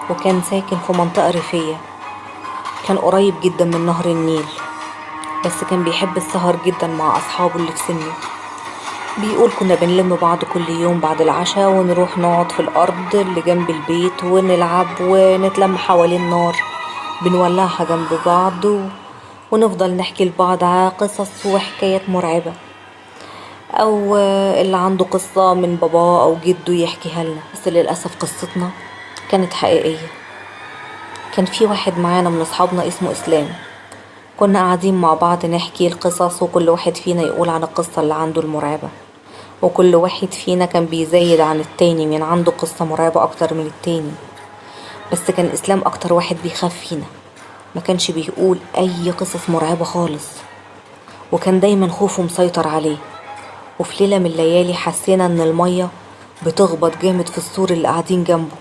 وكان ساكن في منطقة ريفية. كان قريب جدا من نهر النيل، بس كان بيحب السهر جدا مع أصحابه اللي في سنه. بيقول كنا بنلم بعض كل يوم بعد العشاء ونروح نقعد في الأرض اللي جنب البيت ونلعب ونتلم حوالين نار بنولعها جنب بعض ونفضل نحكي لبعض قصص وحكايات مرعبة، أو اللي عنده قصة من باباه أو جده يحكيها لنا. بس للأسف قصتنا كانت حقيقية. كان في واحد معانا من أصحابنا اسمه إسلام. كنا قاعدين مع بعض نحكي القصص، وكل واحد فينا يقول عن القصة اللي عنده المرعبة، وكل واحد فينا كان بيزيد عن التاني من عنده قصة مرعبة أكتر من التاني. بس كان إسلام أكتر واحد بيخاف فينا، ما كانش بيقول أي قصص مرعبة خالص، وكان دايما خوفه مسيطر عليه. وفي ليلة من الليالي حسينا إن المية بتخبط جامد في السور اللي قاعدين جنبه،